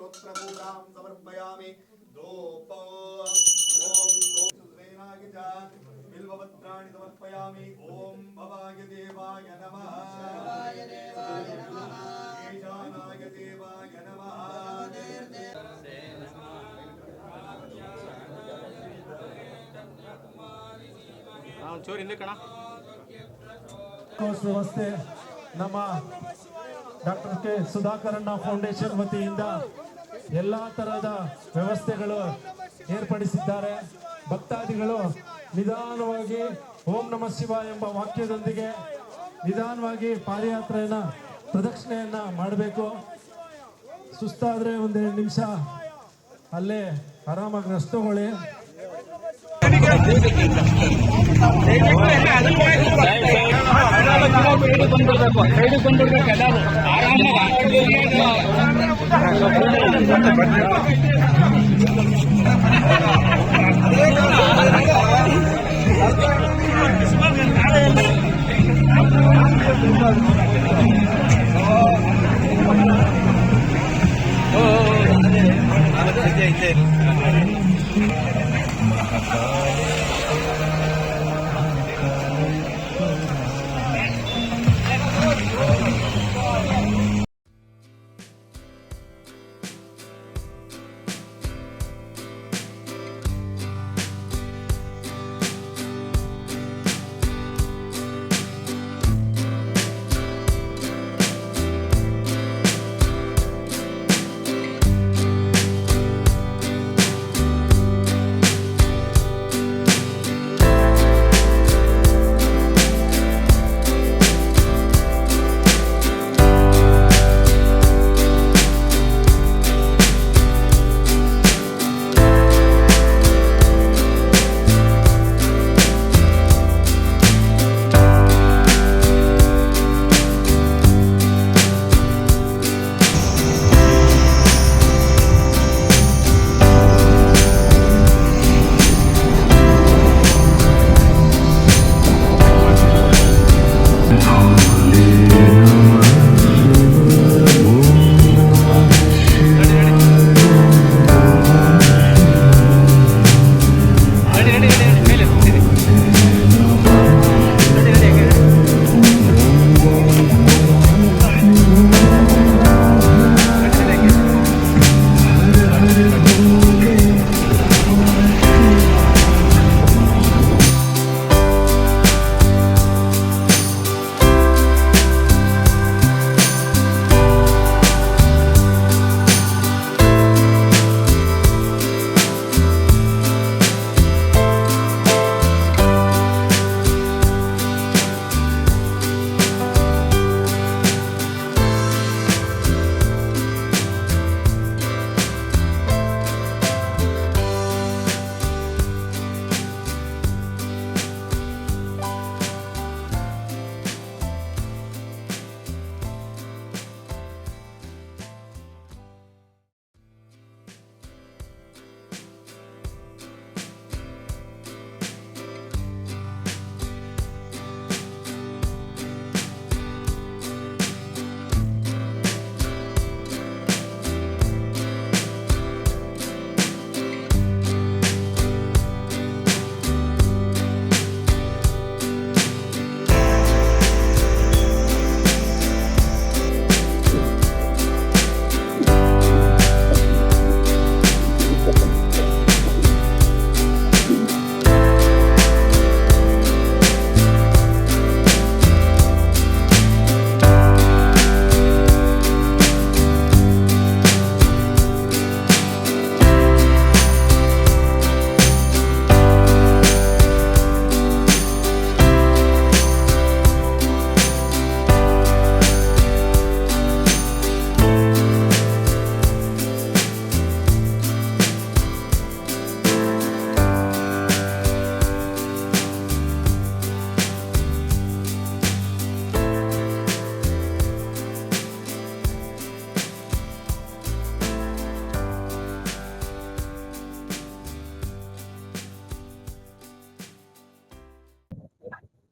वक्त्रकूटां समर्पयामि धूपो ओम धूपवेनाय च बिल्वपत्राणि समर्पयामि ओम भवाय देवाय नमः शिवाय देवाय नमः ईशानाय देवाय नमः चोरी ಹಿಂದೆ ಕಣ ವ್ಯವಸ್ಥೆ ನಮ್ಮ ಡಾಕ್ಟರ್ ಕೆ ಸುಧಾಕರಣ್ಣ ಫೌಂಡೇಶನ್ ವತಿಯಿಂದ ಎಲ್ಲಾ ತರಹದ ವ್ಯವಸ್ಥೆಗಳು ಏರ್ಪಡಿಸಿದ್ದಾರೆ. ಭಕ್ತಾದಿಗಳು ನಿಧಾನವಾಗಿ ಓಂ ನಮಃ ಶಿವಾಯ ಎಂಬ ವಾಕ್ಯದೊಂದಿಗೆ ನಿಧಾನವಾಗಿ ಪಾದಯಾತ್ರೆಯನ್ನ ಪ್ರದಕ್ಷಿಣೆಯನ್ನ ಮಾಡಬೇಕು. ಸುಸ್ತಾದ್ರೆ ಒಂದೆರಡು ನಿಮಿಷ ಅಲ್ಲೇ ಆರಾಮಾಗಿ ರಸ್ತುಗೊಳ್ಳಿ.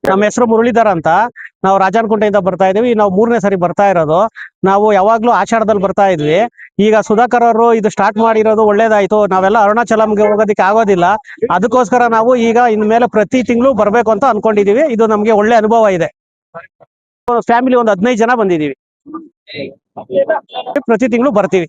ನಮ್ಮ ಹೆಸರು ಮುರಳೀಧರ ಅಂತ. ನಾವು ರಾಜಾನಕುಂಟೆಯಿಂದ ಬರ್ತಾ ಇದೀವಿ. ನಾವು 3ನೇ ಸರಿ ಬರ್ತಾ ಇರೋದು. ನಾವು ಯಾವಾಗ್ಲೂ ಆಷಾಢದಲ್ಲಿ ಬರ್ತಾ ಇದ್ವಿ. ಈಗ ಸುಧಾಕರ್ ಅವರು ಇದು ಸ್ಟಾರ್ಟ್ ಮಾಡಿರೋದು ಒಳ್ಳೇದಾಯ್ತು. ನಾವೆಲ್ಲ ಅರುಣಾಚಲಂಗೆ ಹೋಗೋದಕ್ಕೆ ಆಗೋದಿಲ್ಲ. ಅದಕ್ಕೋಸ್ಕರ ನಾವು ಈಗ ಇನ್ಮೇಲೆ ಪ್ರತಿ ತಿಂಗಳು ಬರ್ಬೇಕು ಅಂತ ಅನ್ಕೊಂಡಿದೀವಿ. ಇದು ನಮ್ಗೆ ಒಳ್ಳೆ ಅನುಭವ ಇದೆ. ಫ್ಯಾಮಿಲಿ ಒಂದು 15 ಜನ ಬಂದಿದೀವಿ. ಪ್ರತಿ ತಿಂಗಳು ಬರ್ತೀವಿ.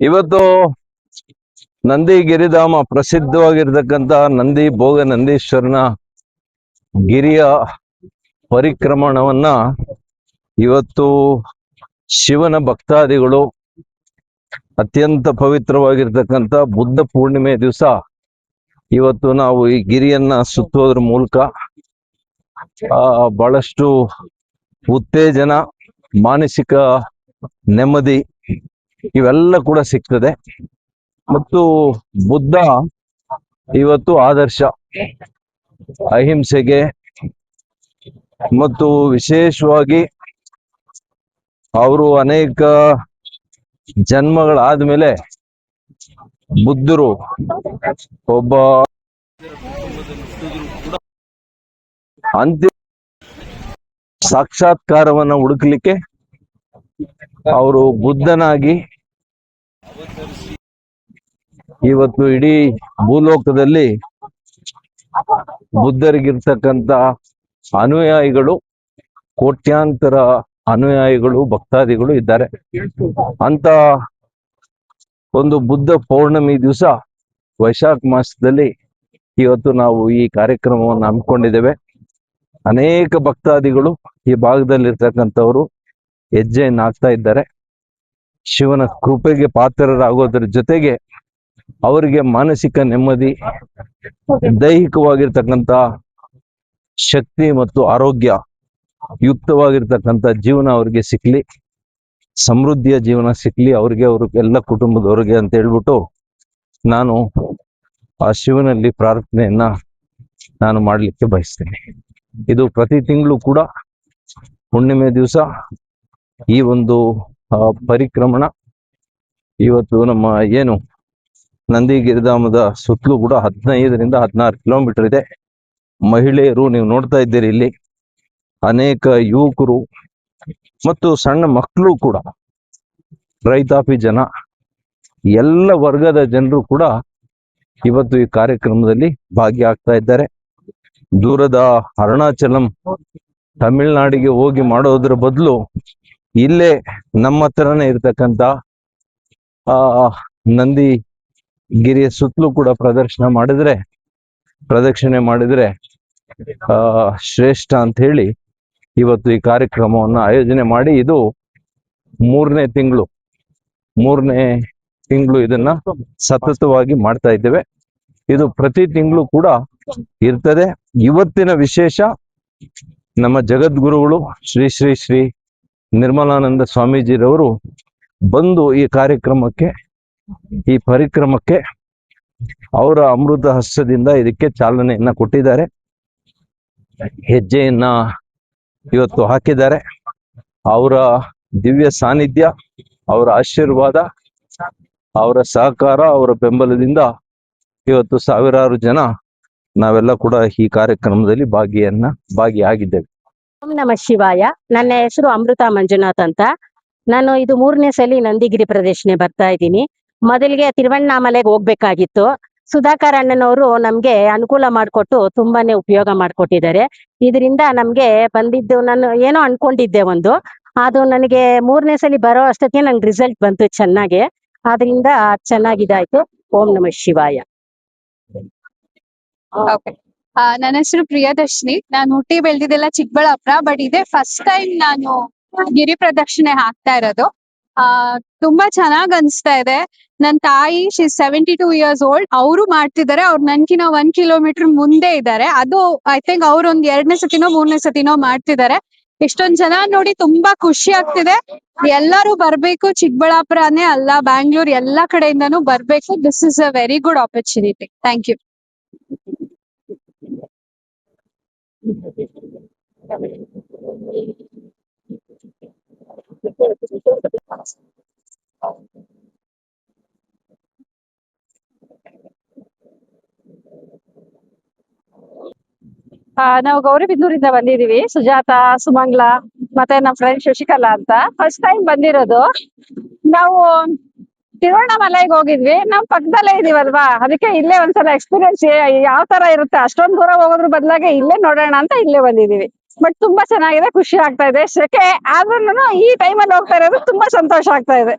ಇವತ್ತು ನಂದಿ ಗಿರಿಧಾಮ ಪ್ರಸಿದ್ಧವಾಗಿರ್ತಕ್ಕಂಥ ನಂದಿ ಭೋಗ ನಂದೀಶ್ವರನ ಗಿರಿಯ ಪರಿಕ್ರಮಣವನ್ನ ಇವತ್ತು ಶಿವನ ಭಕ್ತಾದಿಗಳು ಅತ್ಯಂತ ಪವಿತ್ರವಾಗಿರ್ತಕ್ಕಂಥ ಬುದ್ಧ ಪೂರ್ಣಿಮೆ ದಿವಸ ಇವತ್ತು ನಾವು ಈ ಗಿರಿಯನ್ನ ಸುತ್ತೋದ್ರ ಮೂಲಕ ಬಹಳಷ್ಟು ಉತ್ತೇಜನ, ಮಾನಸಿಕ ನೆಮ್ಮದಿ ಇವೆಲ್ಲ ಕೂಡ ಸಿಗ್ತದೆ. ಮತ್ತು ಬುದ್ಧ ಇವತ್ತು ಆದರ್ಶ ಅಹಿಂಸೆಗೆ ಮತ್ತು ವಿಶೇಷವಾಗಿ ಅವರು ಅನೇಕ ಜನ್ಮಗಳಾದ್ಮೇಲೆ ಬುದ್ಧರು ಒಬ್ಬ ಅಂತಿಮ ಸಾಕ್ಷಾತ್ಕಾರವನ್ನ ಹುಡುಕ್ಲಿಕ್ಕೆ ಅವರು ಬುದ್ಧನಾಗಿ ಇವತ್ತು ಇಡೀ ಭೂಲೋಕದಲ್ಲಿ ಬುದ್ಧರಿಗಿರ್ತಕ್ಕಂಥ ಅನುಯಾಯಿಗಳು ಕೋಟ್ಯಾಂತರ ಅನುಯಾಯಿಗಳು ಭಕ್ತಾದಿಗಳು ಇದ್ದಾರೆ. ಅಂತ ಒಂದು ಬುದ್ಧ ಪೌರ್ಣಮಿ ದಿವಸ ವೈಶಾಖ ಮಾಸದಲ್ಲಿ ಇವತ್ತು ನಾವು ಈ ಕಾರ್ಯಕ್ರಮವನ್ನು ಹಮ್ಮಿಕೊಂಡಿದ್ದೇವೆ. ಅನೇಕ ಭಕ್ತಾದಿಗಳು ಈ ಭಾಗದಲ್ಲಿರ್ತಕ್ಕಂಥವರು ಹೆಜ್ಜೆಯನ್ನು ಹಾಕ್ತಾ ಇದ್ದಾರೆ. ಶಿವನ ಕೃಪೆಗೆ ಪಾತ್ರರಾಗೋದ್ರ ಜೊತೆಗೆ ಅವರಿಗೆ ಮಾನಸಿಕ ನೆಮ್ಮದಿ, ದೈಹಿಕವಾಗಿರ್ತಕ್ಕಂಥ ಶಕ್ತಿ ಮತ್ತು ಆರೋಗ್ಯ ಯುಕ್ತವಾಗಿರ್ತಕ್ಕಂಥ ಜೀವನ ಅವ್ರಿಗೆ ಸಿಕ್ಲಿ, ಸಮೃದ್ಧಿಯ ಜೀವನ ಸಿಕ್ಲಿ ಅವ್ರಿಗೆ, ಎಲ್ಲ ಕುಟುಂಬದವ್ರಿಗೆ ಅಂತ ಹೇಳ್ಬಿಟ್ಟು ನಾನು ಆ ಶಿವನಲ್ಲಿ ಪ್ರಾರ್ಥನೆಯನ್ನ ನಾನು ಮಾಡ್ಲಿಕ್ಕೆ ಬಯಸ್ತೇನೆ. ಇದು ಪ್ರತಿ ತಿಂಗಳು ಕೂಡ ಹುಣ್ಣಿಮೆ ದಿವಸ ಈ ಒಂದು ಪರಿಕ್ರಮಣ ಇವತ್ತು ನಮ್ಮ ಏನು ನಂದಿ ಗಿರಿಧಾಮದ ಸುತ್ತಲೂ ಕೂಡ 15ರಿಂದ 16 ಕಿಲೋಮೀಟರ್ ಇದೆ. ಮಹಿಳೆಯರು ನೀವು ನೋಡ್ತಾ ಇದ್ದೀರಿ, ಇಲ್ಲಿ ಅನೇಕ ಯುವಕರು ಮತ್ತು ಸಣ್ಣ ಮಕ್ಕಳು ಕೂಡ, ರೈತಾಪಿ ಜನ, ಎಲ್ಲ ವರ್ಗದ ಜನರು ಕೂಡ ಇವತ್ತು ಈ ಕಾರ್ಯಕ್ರಮದಲ್ಲಿ ಭಾಗಿಯಾಗ್ತಾ ಇದ್ದಾರೆ. ದೂರದ ಅರುಣಾಚಲಂ ತಮಿಳ್ನಾಡಿಗೆ ಹೋಗಿ ಮಾಡೋದ್ರ ಬದಲು ಇಲ್ಲೇ ನಮ್ಮ ಹತ್ರನೇ ಇರ್ತಕ್ಕಂಥ ನಂದಿ ಗಿರಿಯ ಸುತ್ತಲೂ ಕೂಡ ಪ್ರದಕ್ಷಿಣೆ ಮಾಡಿದ್ರೆ ಶ್ರೇಷ್ಠ ಅಂತ ಹೇಳಿ ಇವತ್ತು ಈ ಕಾರ್ಯಕ್ರಮವನ್ನು ಆಯೋಜನೆ ಮಾಡಿ, ಇದು 3ನೇ ತಿಂಗಳು ಇದನ್ನ ಸತತವಾಗಿ ಮಾಡ್ತಾ ಇದ್ದೇವೆ. ಇದು ಪ್ರತಿ ತಿಂಗಳು ಕೂಡ ಇರ್ತದೆ. ಇವತ್ತಿನ ವಿಶೇಷ ನಮ್ಮ ಜಗದ್ಗುರುಗಳು ಶ್ರೀ ಶ್ರೀ ಶ್ರೀ ನಿರ್ಮಲಾನಂದ ಸ್ವಾಮೀಜಿರವರು ಬಂದು ಈ ಪರಿಕ್ರಮಕ್ಕೆ ಅವರ ಅಮೃತ ಹಸ್ತದಿಂದ ಇದಕ್ಕೆ ಚಾಲನೆಯನ್ನ ಕೊಟ್ಟಿದ್ದಾರೆ. ಹೆಜ್ಜೆಯನ್ನ ಇವತ್ತು ಹಾಕಿದ್ದಾರೆ. ಅವರ ದಿವ್ಯ ಸಾನ್ನಿಧ್ಯ, ಅವರ ಆಶೀರ್ವಾದ, ಅವರ ಸಹಕಾರ, ಅವರ ಬೆಂಬಲದಿಂದ ಇವತ್ತು ಸಾವಿರಾರು ಜನ ನಾವೆಲ್ಲ ಕೂಡ ಈ ಕಾರ್ಯಕ್ರಮದಲ್ಲಿ ಭಾಗಿಯಾಗಿದ್ದೇವೆ. ಓಂ ನಮಃ ಶಿವಾಯ. ನನ್ನ ಹೆಸರು ಅಮೃತ ಮಂಜುನಾಥ್ ಅಂತ. ನಾನು ಇದು 3ನೇ ಸಲ ನಂದಿಗಿರಿ ಪ್ರದಕ್ಷಿಣೆ ಬರ್ತಾ ಇದ್ದೀನಿ. ಮೊದಲಿಗೆ ತಿರುವಣ್ಣಾಮಲೆಗೆ ಹೋಗ್ಬೇಕಾಗಿತ್ತು. ಸುಧಾಕರ್ ಅಣ್ಣನವರು ನಮ್ಗೆ ಅನುಕೂಲ ಮಾಡಿಕೊಟ್ಟು ತುಂಬಾನೇ ಉಪಯೋಗ ಮಾಡಿಕೊಟ್ಟಿದ್ದಾರೆ. ಇದರಿಂದ ನಮ್ಗೆ ಬಂದಿದ್ದು ನಾನು ಏನೋ ಅನ್ಕೊಂಡಿದ್ದೆ ಒಂದು, ಅದು ನನಗೆ 3ನೇ ಸಲ ಬರೋ ಅಷ್ಟೊತ್ತಿಗೆ ನಂಗೆ ರಿಸಲ್ಟ್ ಬಂತು ಚೆನ್ನಾಗಿ. ಆದ್ರಿಂದ ಚೆನ್ನಾಗಿದಾಯ್ತು. ಓಂ ನಮಃ ಶಿವಾಯ. ಓಕೆ. ನನ್ನ ಹೆಸರು ಪ್ರಿಯದರ್ಶಿನಿ. ನಾನು ಹುಟ್ಟಿ ಬೆಳೆದಿದ್ದೆಲ್ಲ ಚಿಕ್ಕಬಳ್ಳಾಪುರ. ಬಟ್ ಇದೇ ಫಸ್ಟ್ ಟೈಮ್ ನಾನು ಗಿರಿ ಪ್ರದಕ್ಷಿಣೆ ಹಾಕ್ತಾ ಇರೋದು. ತುಂಬಾ ಚೆನ್ನಾಗ್ ಅನ್ಸ್ತಾ ಇದೆ. ನನ್ ತಾಯಿ ಶಿ 72 years old. ಅವರು ಮಾಡ್ತಿದ್ದಾರೆ. ಅವ್ರು ನನ್ಕಿನ 1 kilometer ಮುಂದೆ ಇದ್ದಾರೆ. ಅದು ಐ ಥಿಂಕ್ ಅವ್ರು ಒಂದ್ 2ನೇ ಸತಿನೋ 3ನೇ ಸತಿನೋ ಮಾಡ್ತಿದ್ದಾರೆ. ಇಷ್ಟೊಂದ್ ಜನ ನೋಡಿ ತುಂಬಾ ಖುಷಿ ಆಗ್ತಿದೆ. ಎಲ್ಲರೂ ಬರ್ಬೇಕು. ಚಿಕ್ಕಬಳ್ಳಾಪುರನೇ ಅಲ್ಲ, ಬ್ಯಾಂಗ್ಳೂರ್ ಎಲ್ಲಾ ಕಡೆಯಿಂದಾನು ಬರ್ಬೇಕು. This is a very good opportunity. Thank you. ನಾವು ಗೌರಿಬಿದನೂರಿಂದ ಬಂದಿದೀವಿ. ಸುಜಾತ, ಸುಮಂಗ್ಲ ಮತ್ತೆ ನಮ್ಮ ಫ್ರೆಂಡ್ ಶಶಿಕಲಾ ಅಂತ. ಫಸ್ಟ್ ಟೈಮ್ ಬಂದಿರೋದು. ನಾವು ತಿರುವಣ್ಣಾಮಲೈಗೆ ಹೋಗಿದ್ವಿ. ನಾವ್ ಪಕ್ಕದಲ್ಲೇ ಇದೀವಲ್ವಾ, ಅದಕ್ಕೆ ಇಲ್ಲೇ ಒಂದ್ಸಲ ಎಕ್ಸ್ಪೀರಿಯನ್ಸ್ ಯಾವ ತರ ಇರುತ್ತೆ, ಅಷ್ಟೊಂದ್ ದೂರ ಹೋಗೋದ್ರ ಬದಲಾಗಿ ಇಲ್ಲೇ ನೋಡೋಣ ಅಂತ ಇಲ್ಲೇ ಬಂದಿದೀವಿ. ಬಟ್ ತುಂಬಾ ಚೆನ್ನಾಗಿದೆ, ಖುಷಿ ಆಗ್ತಾ ಇದೆ. ಸೆಕೆ ಆದ್ರೂ ಈ ಟೈಮಲ್ಲಿ ಹೋಗ್ತಾ ಇರೋದು ತುಂಬಾ ಸಂತೋಷ ಆಗ್ತಾ ಇದೆ.